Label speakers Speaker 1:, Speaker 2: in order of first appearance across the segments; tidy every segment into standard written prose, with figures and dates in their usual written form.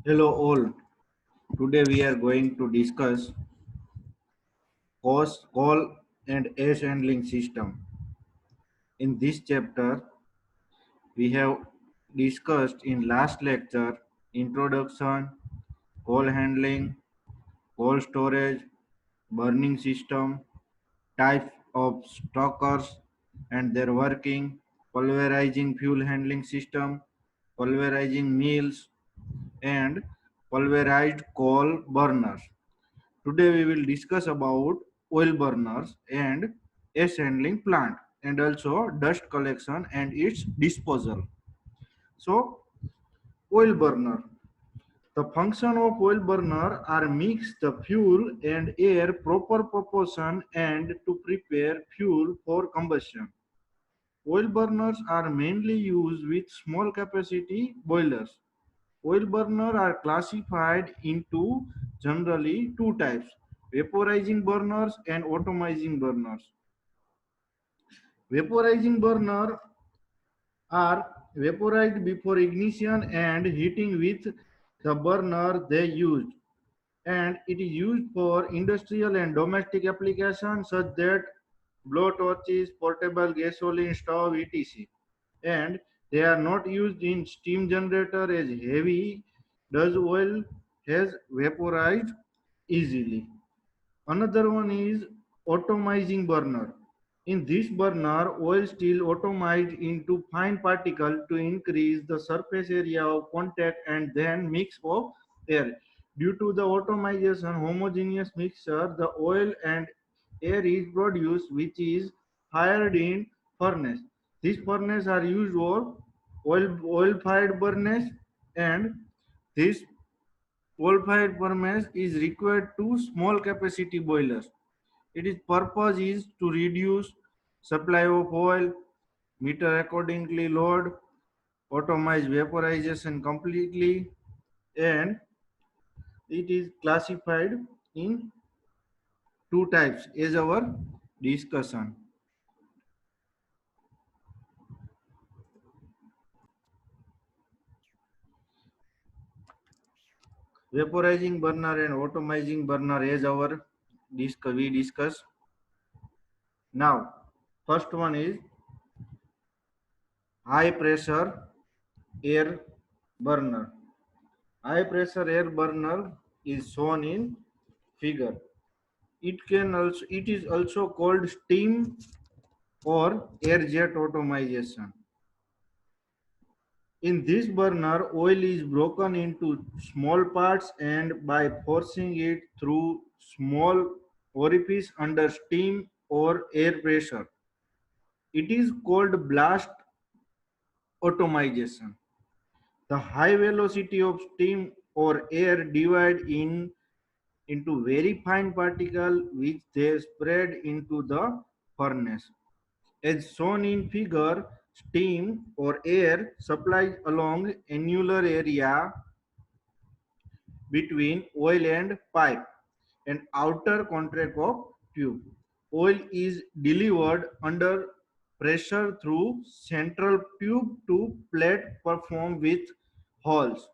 Speaker 1: Hello all. Today we are going to discuss call and ash handling system. In this chapter, we have discussed in last lecture introduction, call handling, call storage, burning system, type of stalkers and their working, pulverizing fuel handling system, pulverizing mills, and pulverized coal burners. Today we will discuss about oil burners and ash handling plant and also dust collection and its disposal. So oil burner. The function of oil burner are mix the fuel and air proper proportion and to prepare fuel for combustion. Oil burners are mainly used with small capacity boilers. Oil burners are classified into generally two types, vaporizing burners and atomizing burners. Vaporizing burners are vaporized before ignition and heating with the burner they used, and it is used for industrial and domestic applications such that blowtorches, portable gasoline stove, etc. And they are not used in steam generator as heavy does oil has vaporized easily. Another one is atomizing burner. In this burner, oil still atomized into fine particle to increase the surface area of contact and then mix of air. Due to the atomization homogeneous mixture, the oil and air is produced which is fired in furnace. These furnaces are used for oil fired furnace, and this coal-fired furnace is required to small capacity boilers. Its purpose is to reduce supply of oil, meter accordingly load, automate vaporization completely, and it is classified in two types as our discussion. Vaporizing burner and atomizing burner as our we discuss. Now, first one is high pressure air burner. High pressure air burner is shown in figure. It is also called steam or air jet automation. In this burner, oil is broken into small parts and by forcing it through small orifice under steam or air pressure. It is called blast automation. The high velocity of steam or air divide into very fine particle which they spread into the furnace. As shown in figure, steam or air supplies along annular area between oil and pipe and outer contract of tube. Oil is delivered under pressure through central tube to plate performed with holes.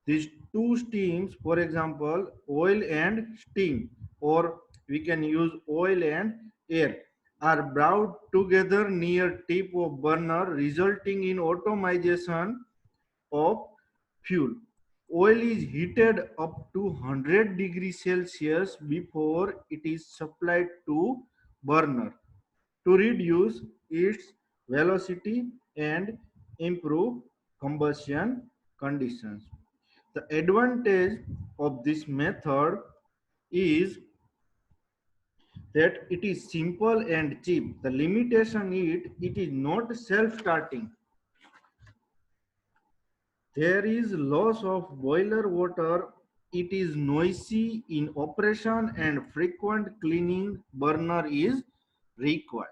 Speaker 1: These two steams, for example, oil and steam, or we can use oil and air, are brought together near tip of burner, resulting in automation of fuel. Oil is heated up to 100 degrees Celsius before it is supplied to burner to reduce its velocity and improve combustion conditions. The advantage of this method is that it is simple and cheap. The limitation is it is not self-starting. There is loss of boiler water. It is noisy in operation and frequent cleaning burner is required.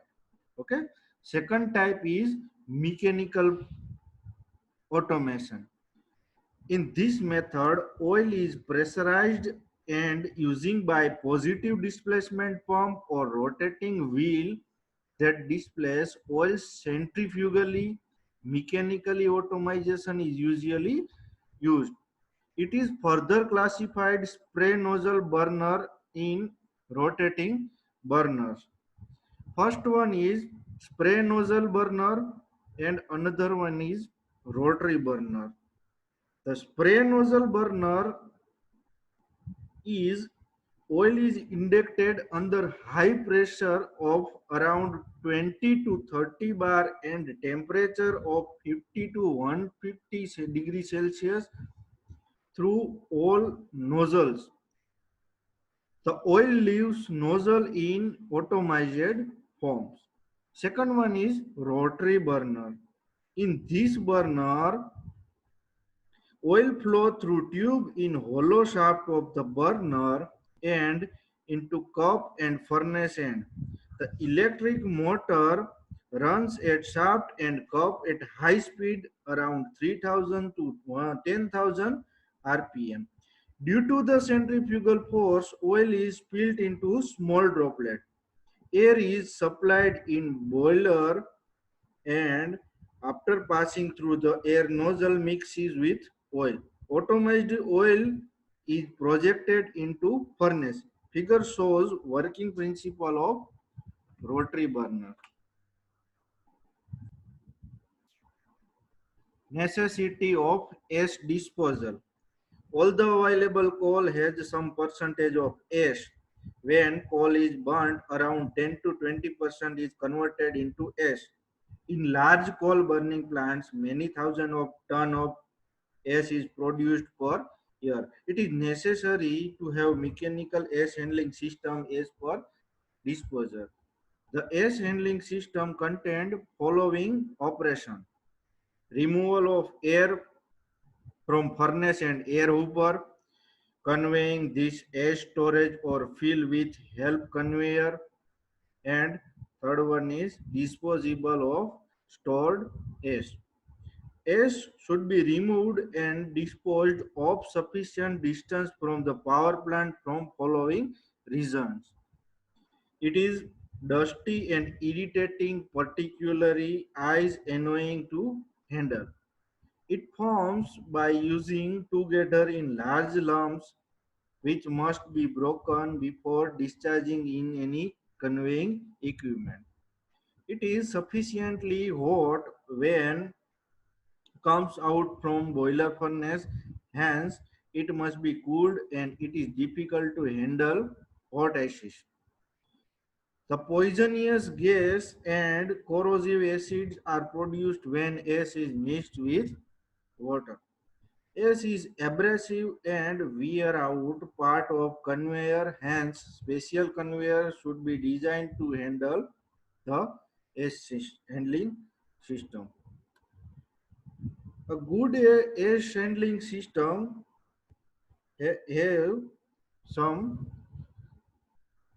Speaker 1: Okay. Second type is mechanical automation. In this method, oil is pressurized and using by positive displacement pump or rotating wheel that displace oil centrifugally. Mechanically automation is usually used. It is further classified spray nozzle burner in rotating burners. First one is spray nozzle burner and another one is rotary burner. The spray nozzle burner is oil is injected under high pressure of around 20 to 30 bar and temperature of 50 to 150 degrees Celsius through all nozzles. The oil leaves nozzle in atomized forms. Second one is rotary burner. In this burner, oil flow through tube in hollow shaft of the burner and into cup and furnace end. The electric motor runs at shaft and cup at high speed around 3000 to 10,000 rpm. Due to the centrifugal force, oil is spilled into small droplet. Air is supplied in boiler and after passing through the air nozzle mixes with oil. Atomized oil is projected into furnace. Figure shows working principle of rotary burner. Necessity of ash disposal. Although available coal has some percentage of ash, when coal is burnt, around 10 to 20% is converted into ash. In large coal burning plants, many thousands of tons of ash is produced per year. It is necessary to have mechanical ash handling system as per disposal. The ash handling system contained following operation: removal of air from furnace and air hooper, conveying this ash storage or fill with help conveyor, and third one is disposable of stored ash. Ash should be removed and disposed of sufficient distance from the power plant from following reasons. It is dusty and irritating, particularly eyes annoying to handle. It forms by using together in large lumps which must be broken before discharging in any conveying equipment. It is sufficiently hot when comes out from boiler furnace, hence it must be cooled and it is difficult to handle hot ashes. The poisonous gas and corrosive acids are produced when ash is mixed with water. Ash is abrasive and wear out part of conveyor, hence special conveyor should be designed to handle the handling system. A good ash handling system have some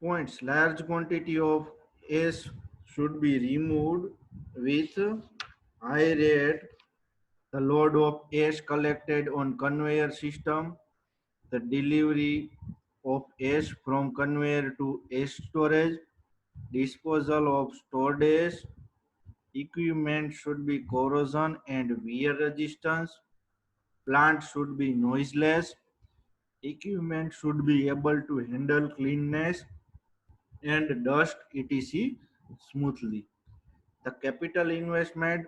Speaker 1: points. Large quantity of ash should be removed with high rate. The load of ash collected on conveyor system, the delivery of ash from conveyor to ash storage, disposal of stored ash, equipment should be corrosion and wear resistance, plant should be noiseless, equipment should be able to handle cleanness and dust etc. smoothly. The capital investment,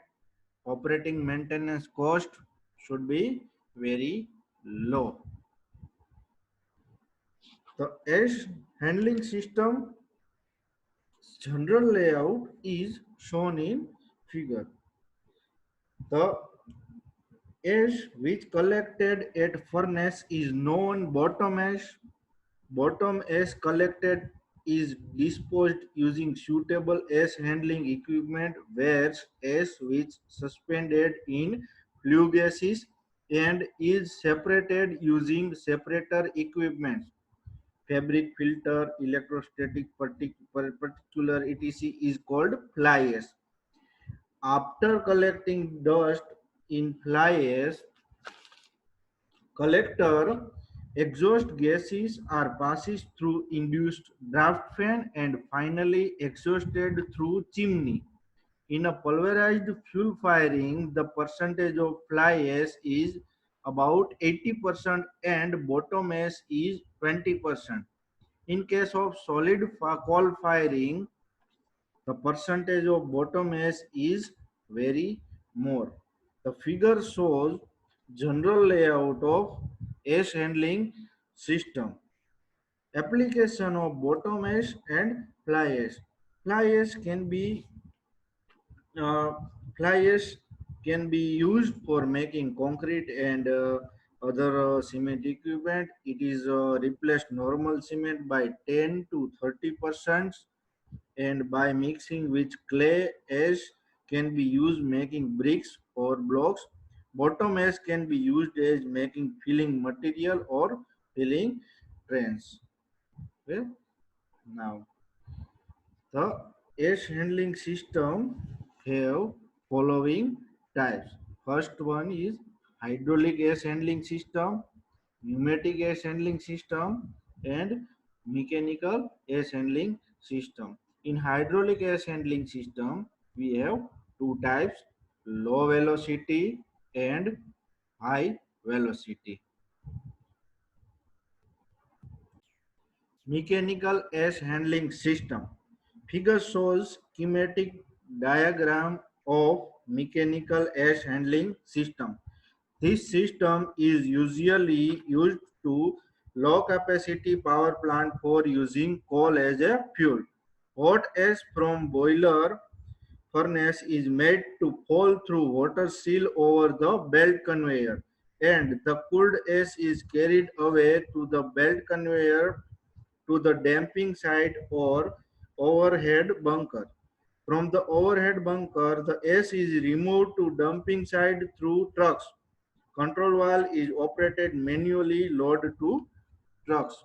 Speaker 1: operating maintenance cost should be very low. The ash handling system general layout is shown in figure. The ash which collected at furnace is known bottom ash. Bottom ash collected is disposed using suitable ash handling equipment, whereas ash which suspended in flue gases and is separated using separator equipment. Fabric filter, electrostatic particular etc. is called fly ash. After collecting dust in fly ash collector, exhaust gases are passed through induced draft fan and finally exhausted through chimney. In a pulverized fuel firing, the percentage of fly ash is about 80% and bottom ash is 20%. In case of solid coal firing, the percentage of bottom ash is very more. The figure shows general layout of ash handling system. Application of bottom ash and fly ash. Fly ash can be uh, fly ash can be used for making concrete and other cement equipment. It is replaced normal cement by 10 to 30%, and by mixing with clay ash can be used making bricks or blocks. Bottom ash can be used as making filling material or filling trains. Okay? Now the ash handling system have following types. First one is hydraulic ash handling system, pneumatic ash handling system, and mechanical ash handling system. In hydraulic ash handling system, we have two types: low velocity and high velocity. Mechanical ash handling system. Figure shows schematic diagram of mechanical ash handling system. This system is usually used to low capacity power plant for using coal as a fuel. Hot ash from boiler furnace is made to fall through water seal over the belt conveyor, and the cooled ash is carried away to the belt conveyor to the damping side or overhead bunker. From the overhead bunker, the ash is removed to dumping side through trucks. Control valve is operated manually load to trucks.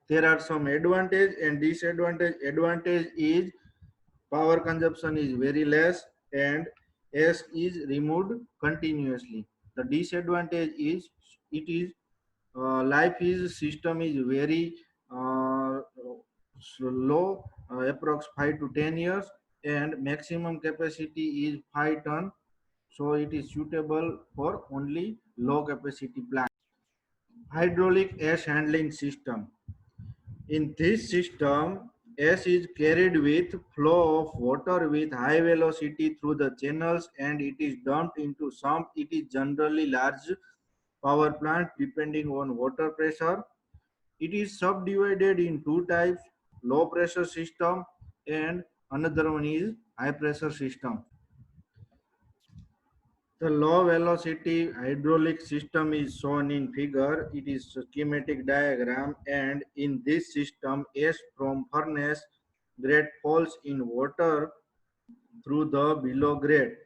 Speaker 1: There are some advantage and disadvantage. Advantage is power consumption is very less and ash is removed continuously. The disadvantage is it is life is system is very slow, approx 5 to 10 years, and maximum capacity is 5 ton, so it is suitable for only low capacity plant. Hydraulic ash handling system. In this system, ash is carried with flow of water with high velocity through the channels and it is dumped into sump. It is generally large power plant depending on water pressure. It is subdivided in two types: low pressure system and another one is high pressure system. The low velocity hydraulic system is shown in figure. It is a schematic diagram, and in this system ash from furnace grate falls in water through the below grate.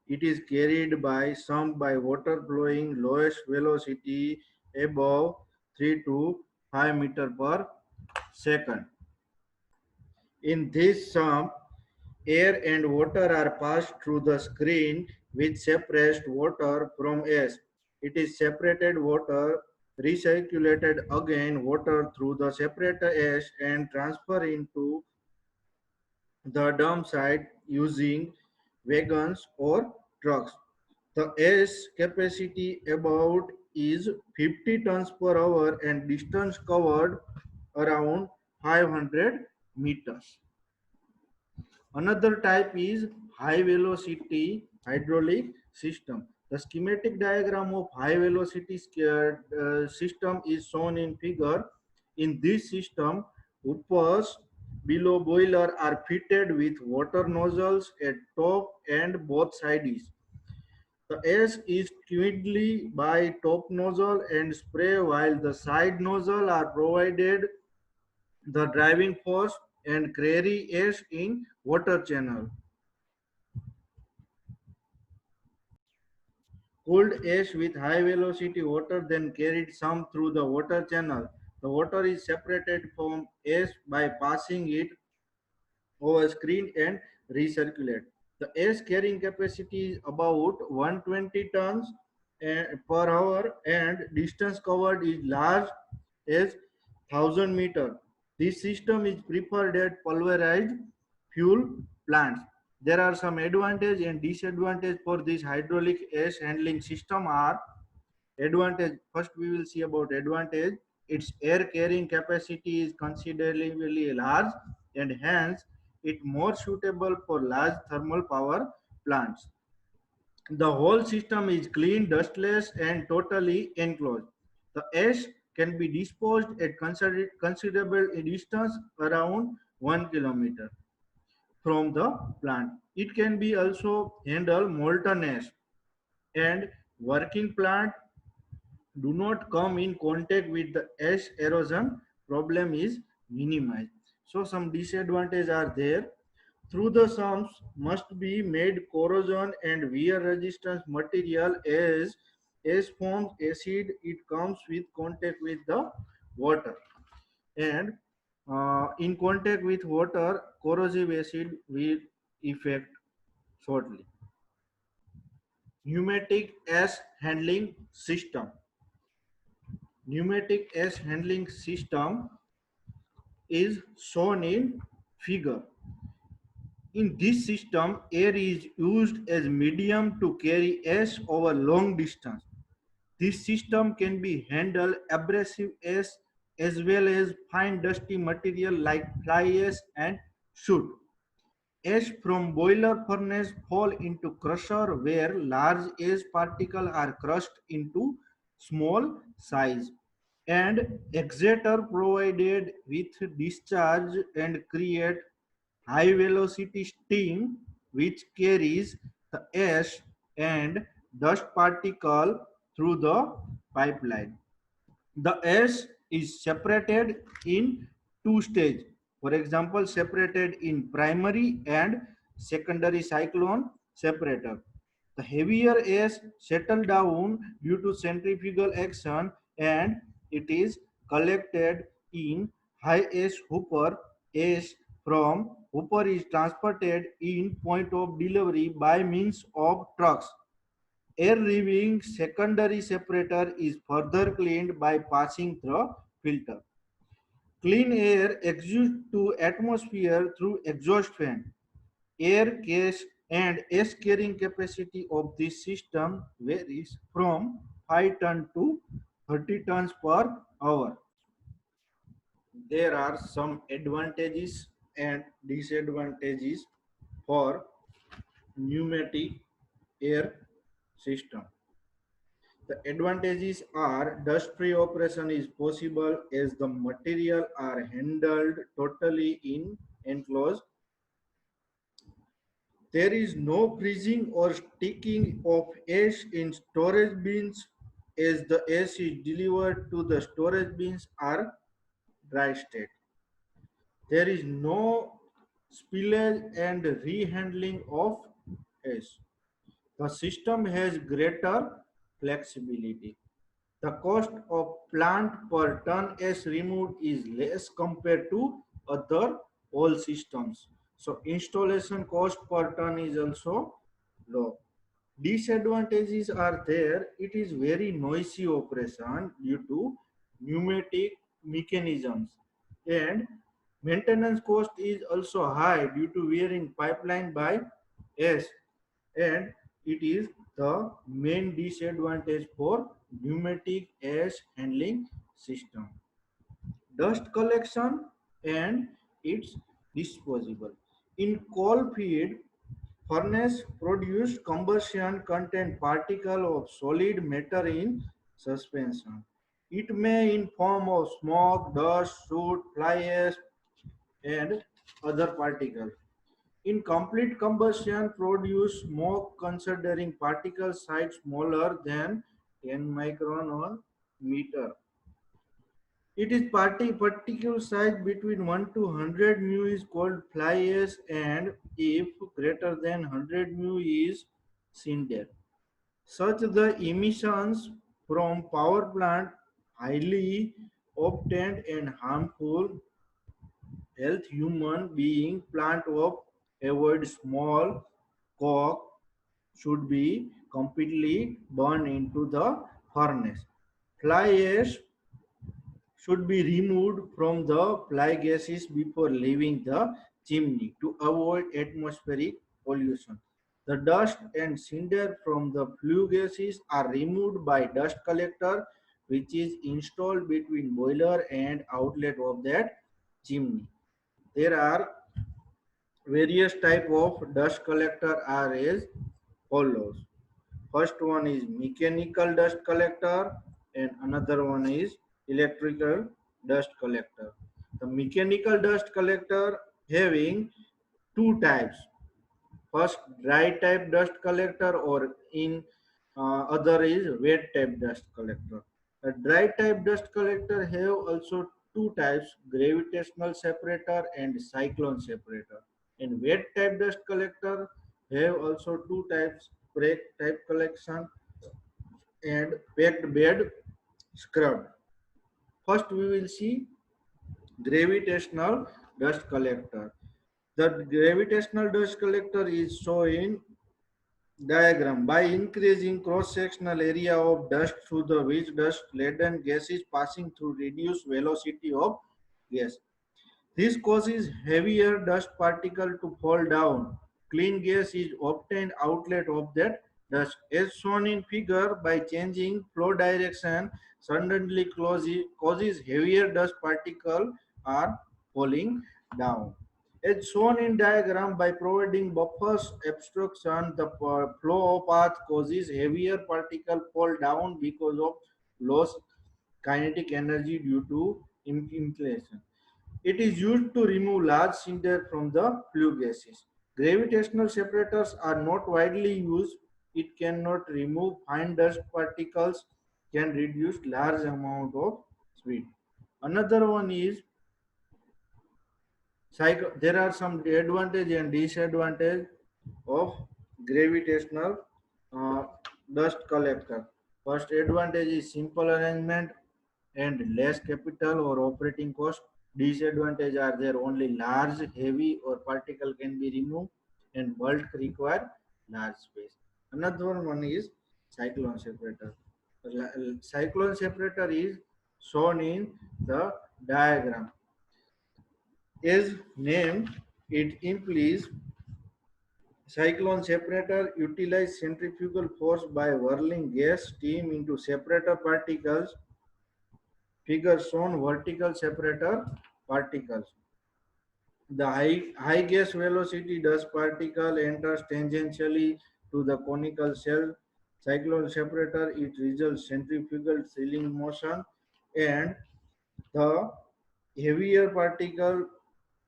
Speaker 1: It is carried by sump by water flowing lowest velocity above 3 to 5 meter per second. In this sump, air and water are passed through the screen which separates water from ash. It is separated water recirculated again water through the separator ash and transfer into the dump site using wagons or trucks. The ash capacity about is 50 tons per hour and distance covered around 500 meters. Another type is high velocity hydraulic system. The schematic diagram of high velocity system is shown in figure. In this system, uppers below boiler are fitted with water nozzles at top and both sides. The ash is quickly by top nozzle and spray while the side nozzle are provided the driving force and carry ash in water channel. Cooled ash with high velocity water then carried some through the water channel. The water is separated from ash by passing it over screen and recirculate. The ash carrying capacity is about 120 tons per hour and distance covered is large as 1000 meter. This system is preferred at pulverized fuel plants. There are some advantage and disadvantage for this hydraulic ash handling system are Advantage, first we will see about advantage. Its air carrying capacity is considerably large, and hence it more suitable for large thermal power plants. The whole system is clean, dustless, and totally enclosed. The ash can be disposed at considerable distance, around 1 kilometer from the plant. It can be also handle molten ash, and working plant do not come in contact with the ash. Erosion problem is minimized. So some disadvantages are there. Through the sums must be made corrosion and wear resistance material, as forms acid, it comes with contact with the water, and in contact with water corrosive acid will effect shortly. Pneumatic ash handling system. Pneumatic ash handling system is shown in figure. In this system, air is used as medium to carry ash over long distance. This system can be handle abrasive ash as well as fine dusty material like fly ash and soot. Ash from boiler furnace fall into crusher where large ash particles are crushed into small size, and exhater provided with discharge and create high velocity steam which carries the ash and dust particle through the pipeline. The ash is separated in two stages. For example, separated in primary and secondary cyclone separator. The heavier ash settle down due to centrifugal action, and it is collected in high ash hopper. Ash from hopper is transported in point of delivery by means of trucks. Air leaving secondary separator is further cleaned by passing through filter. Clean air exudes to atmosphere through exhaust fan. Air gas and air carrying capacity of this system varies from 5 ton to 30 tons per hour. There are some advantages and disadvantages for pneumatic air system. The advantages are dust-free operation is possible as the material are handled totally in enclosed. There is no freezing or sticking of ash in storage bins, as the ash is delivered to the storage bins are dry state. There is no spillage and rehandling of ash. The system has greater flexibility. The cost of plant per ton ash removed is less compared to other oil systems. So installation cost per ton is also low. Disadvantages are there. It is very noisy operation due to pneumatic mechanisms, and maintenance cost is also high due to wearing pipeline by ash, and it is the main disadvantage for pneumatic ash handling system. Dust collection and its disposable. In coal feed, furnace produced combustion contain particle of solid matter in suspension. It may in form of smoke, dust, soot, fly ash, and other particles. In complete combustion, produce smoke considering particle size smaller than 10 micron on meter. It is particle size between 1 to 100 mu is called fly ash, and if greater than 100 mu is cinder. Such the emissions from power plant highly obtained and harmful health human being plant of avoid small coke should be completely burned into the furnace. Fly ash should be removed from the fly gases before leaving the chimney to avoid atmospheric pollution. The dust and cinder from the flue gases are removed by dust collector which is installed between boiler and outlet of that chimney. There are various type of dust collector are as follows. First one is mechanical dust collector and another one is electrical dust collector. The mechanical dust collector having two types. First dry type dust collector or in other is wet type dust collector. A dry type dust collector have also two types, gravitational separator and cyclone separator. In wet type dust collector have also two types, break type collection and packed bed scrub. First we will see gravitational dust collector. The gravitational dust collector is shown in diagram. By increasing cross-sectional area of dust through the which dust laden gas is passing through reduced velocity of gas. This causes heavier dust particle to fall down. Clean gas is obtained outlet of that dust. As shown in figure, by changing flow direction, suddenly causes heavier dust particle are falling down. As shown in diagram, by providing buffers obstruction, the flow path causes heavier particle fall down because of loss kinetic energy due to inflation. It is used to remove large cinder from the flue gases. Gravitational separators are not widely used. It cannot remove fine dust particles, can reduce large amount of speed. Another one is there are some advantage and disadvantage of gravitational uh, dust collector. First advantage is simple arrangement and less capital or operating cost. Disadvantage are there only large, heavy or particle can be removed and bulk require large space. Another one is cyclone separator. Cyclone separator is shown in the diagram. As name it implies, cyclone separator utilize centrifugal force by whirling gas steam into separator particles. Figure shown vertical separator particles. The high gas velocity dust particle enters tangentially to the conical shell. Cyclone separator, it results centrifugal sealing motion and the heavier particle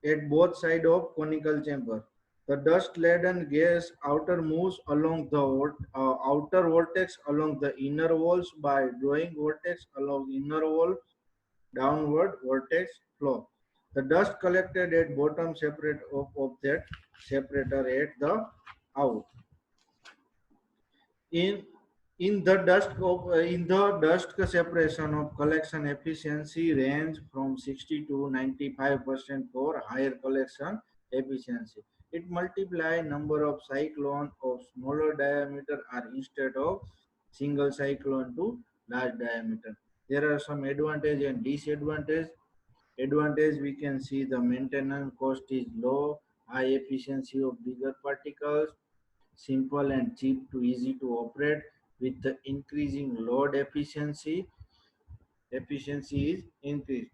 Speaker 1: at both sides of conical chamber. The dust-laden gas outer moves along the outer vortex along the inner walls by drawing vortex along inner wall downward vortex flow. The dust collected at bottom separate of that separator at the out. In in the dust separation of collection efficiency range from 60 to 95% for higher collection efficiency. It multiply number of cyclone of smaller diameter are instead of single cyclone to large diameter. There are some advantage and disadvantage. Advantage we can see the maintenance cost is low, high efficiency of bigger particles, simple and cheap to easy to operate with the increasing load efficiency is increased.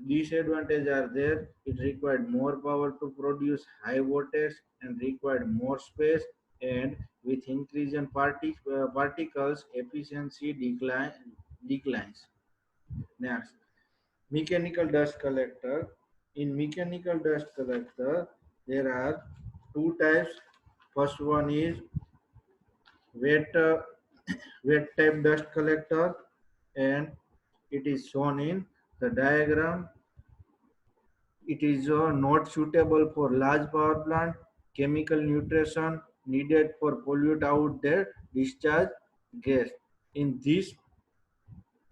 Speaker 1: Disadvantages are there. It required more power to produce high voltage and required more space, and with increase in particles efficiency declines. Next, mechanical dust collector. In mechanical dust collector there are two types. First one is wet wet type dust collector and it is shown in the diagram. It is not suitable for large power plant. Chemical nutrition needed for pollute out their discharge gas. In this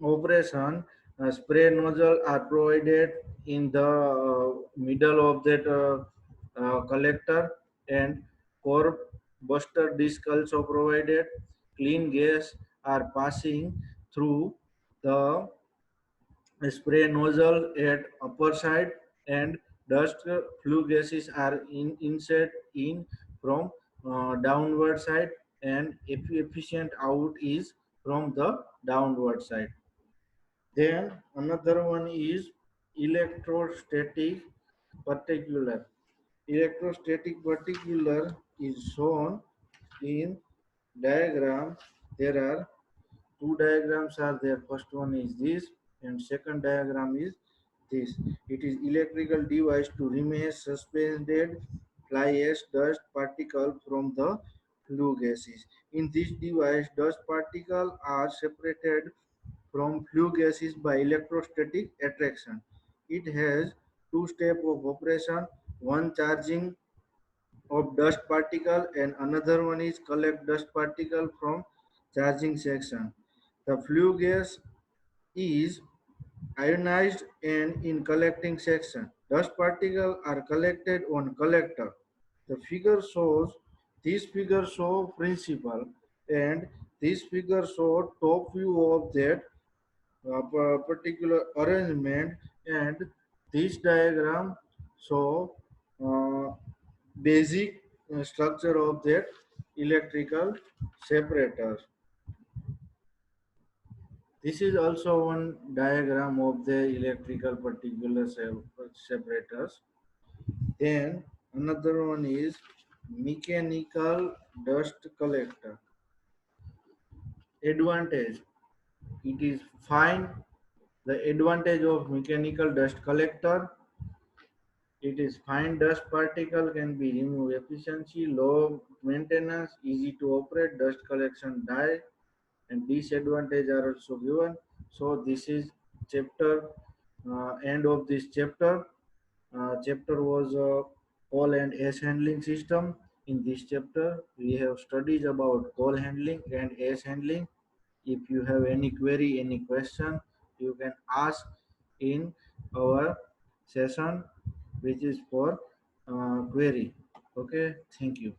Speaker 1: operation, spray nozzle are provided in the middle of that collector and core buster disc also provided. Clean gas are passing through the spray nozzle at upper side and dust flue gases are insert in from downward side, and efficient out is from the downward side. Then another one is electrostatic particular. Electrostatic particular is shown in diagram. There are two diagrams are there. First one is this, and second diagram is this. It is electrical device to remain suspended fly as dust particle from the flue gases. In this device, dust particles are separated from flue gases by electrostatic attraction. It has two steps of operation, one charging of dust particle and another one is collect dust particle from charging section. The flue gas is ionized and in collecting section. Dust particles are collected on collector. The figure shows this figure show principle and this figure show top view of that particular arrangement, and this diagram show uh, basic structure of that electrical separator. This is also one diagram of the electrical particular separators. Then another one is mechanical dust collector. Advantage. It is fine. The advantage of mechanical dust collector. It is fine dust particle can be removed efficiency, low maintenance, easy to operate, dust collection die, and disadvantage are also given. So this is chapter end of this chapter. Chapter was coal and ash handling system. In this chapter, we have studies about coal handling and ash handling. If you have any query, any question, you can ask in our session, which is for query. Okay, thank you.